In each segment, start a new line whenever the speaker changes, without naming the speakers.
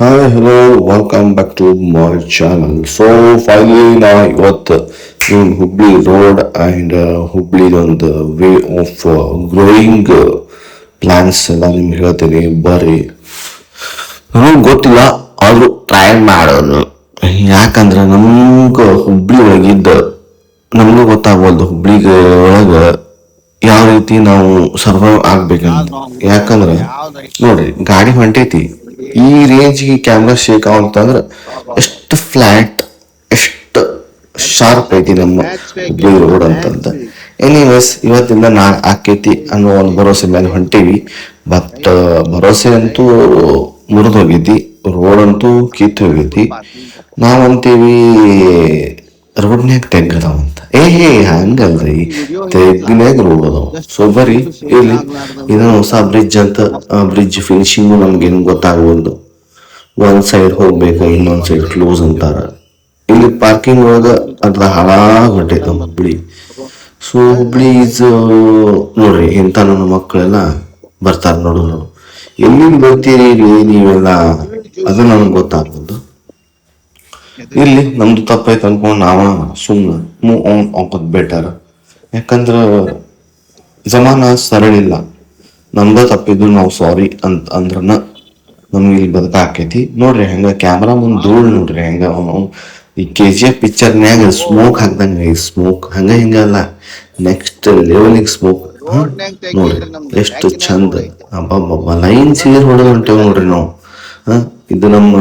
Hi, hello, welcome back to my channel. So finally ನಾ ಇವತ್ತು Hubli road and Hubli ಒಂದು way of growing plants ಎಲ್ಲ ನಿಮ್ಗೆ ಹೇಳ್ತೀನಿ ಬರ್ರಿ. ನನಗೆ ಗೊತ್ತಿಲ್ಲ ಆದ್ರೂ ಟ್ರೈ ಮಾಡೋದು. ಯಾಕಂದ್ರೆ ನಮ್ಗೆ ಹುಬ್ಳಿ ಒಳಗಿದ್ದ ನಮಗೂ ಗೊತ್ತಾಗ್ಬೋದು ಹುಬ್ಳಿಗೆ ಒಳಗೆ ಯಾವ ರೀತಿ ನಾವು ಸರ್ವೈವ್ ಆಗ್ಬೇಕಂತ. ಯಾಕಂದ್ರೆ ನೋಡ್ರಿ ಗಾಡಿ ಹೊಂಟೈತಿ ಈ ರೇಂಜ್ಗೆ ಕ್ಯಾಮ್ರಾ ಶೇಕ್ ಅಂತಂದ್ರೆ ಎಷ್ಟು ಫ್ಲಾಟ್ ಎಷ್ಟು ಶಾರ್ಪ್ ಐತಿ ನಮ್ಮ ಹುಬ್ಳಿ ರೋಡ್ ಅಂತಂದ. ಎನಿವೇಸ್ ಇವತ್ತಿಂದ ನಾ ಆಕೈತಿ ಅನ್ನೋ ಒಂದು ಭರೋಸೆ ಮೇಲೆ ಹೊಂಟೀವಿ. ಬಟ್ ಭರೋಸೆ ಅಂತೂ ಮುರಿದು ಹೋಗೈತಿ, ರೋಡ್ ಅಂತೂ ಕಿತ್ತು ಹೋಗೈತಿ. ನಾವಂತೀವಿ ರೋಡ್ನ್ಯಾಗ ತೆಗ್ಗದಾವಂತ. ಹಂಗಲ್ರಿ, ತೆಗ್ಗಿನ್ಯಾಗ ರೋಡ್ ಅದಾವ. ಸೊ ಬರೀ ಇಲ್ಲಿ ಇದನ್ನ ಹೊಸ ಬ್ರಿಡ್ಜ್ ಅಂತ, ಬ್ರಿಡ್ಜ್ ಫಿನಿಶಿಂಗು ನಮ್ಗೇನು ಗೊತ್ತಾಗ್ಬೋದು. ಒಂದ್ ಸೈಡ್ ಹೋಗ್ಬೇಕು, ಇನ್ನೊಂದ್ ಸೈಡ್ ಕ್ಲೋಸ್ ಅಂತಾರ. ಇಲ್ಲಿ ಪಾರ್ಕಿಂಗ್ ಒಳಗ ಅದ್ರ ಹಾಳಾಗ್ ಹೊಂಟೈತೆ ನಮ್ಮ ಹುಬ್ಳಿ. ಸೊ ಹುಬ್ಳಿ ಈಸ್ ನೋಡ್ರಿ ಇಂಥ ನನ್ನ ಮಕ್ಕಳೆಲ್ಲ ಬರ್ತಾರ ನೋಡು. ಎಲ್ಲಿಂದ ಬರ್ತೀರಿ ಇಲ್ಲಿ ನೀವೆಲ್ಲ, ಅದು ನಮ್ಗೆ ಗೊತ್ತಾಗ್ಬೋದು. ಇಲ್ಲಿ ನಮ್ದು ತಪ್ಪೈತೆ ಅನ್ಕೊಂಡು ನಾವ ಸುಮ್ಮನೆ ಮೂವ್ ಆನ್ ಹಾಕೋದ್ ಬೆಟರ್. ಯಾಕಂದ್ರ ಜಮಾನ ಸರಳಿಲ್ಲ. ನಮ್ದ ತಪ್ಪಿದ್ರು ನಾವು ಸಾರಿ ಅಂತ ಅಂದ್ರನ ನಮ್ಗೆ ಇಲ್ಲಿ ಬದುಕ ಆಕೈತಿ. ನೋಡ್ರಿ ಹೆಂಗ ಕ್ಯಾಮ್ರಾ ಮುಂದ್ ಧೂಳ್ ನೋಡ್ರಿ ಹೆಂಗ ಅವನು ಈ KGF ಪಿಕ್ಚರ್ನ್ಯಾಗ ಸ್ಮೋಕ್ ಹಾಕ್ದಂಗ ಸ್ಮೋಕ್ ಹಂಗ ಹಿಂಗ ಅಲ್ಲ, ನೆಕ್ಸ್ಟ್ ಲೆವೆಲಿಗೆ ಸ್ಮೋಕ್. ನೋಡ್ರಿ ಎಷ್ಟು ಚಂದ, ಅಬ್ಬಬ್ಬ ಲೈನ್ ಸೀರ್ ಹೊಡೆದ್ ಹೊಂಟೇವ್ ನೋಡ್ರಿ ನಾವು. ಇದು ನಮ್ಮ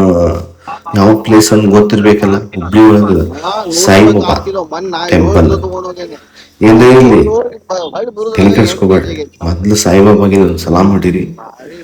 ಯಾವ ಪ್ಲೇಸ್ ಅಂತ ಗೊತ್ತಿರ್ಬೇಕಲ್ಲ. ಹುಬ್ಳಿ ಒಳಗ ಸಾಯಿಬಾಬಾ ಟೆಂಪಲ್. ಏನ್ರಿ ಇಲ್ಲಿ ತಲೆ ಕೆಡಿಸ್ಕೋಬೇಡ್ರಿ, ಮೊದ್ಲು ಸಾಯಿಬಾಬಾಗೆ ಸಲಾಮ್ ಹೊಡೀರಿ.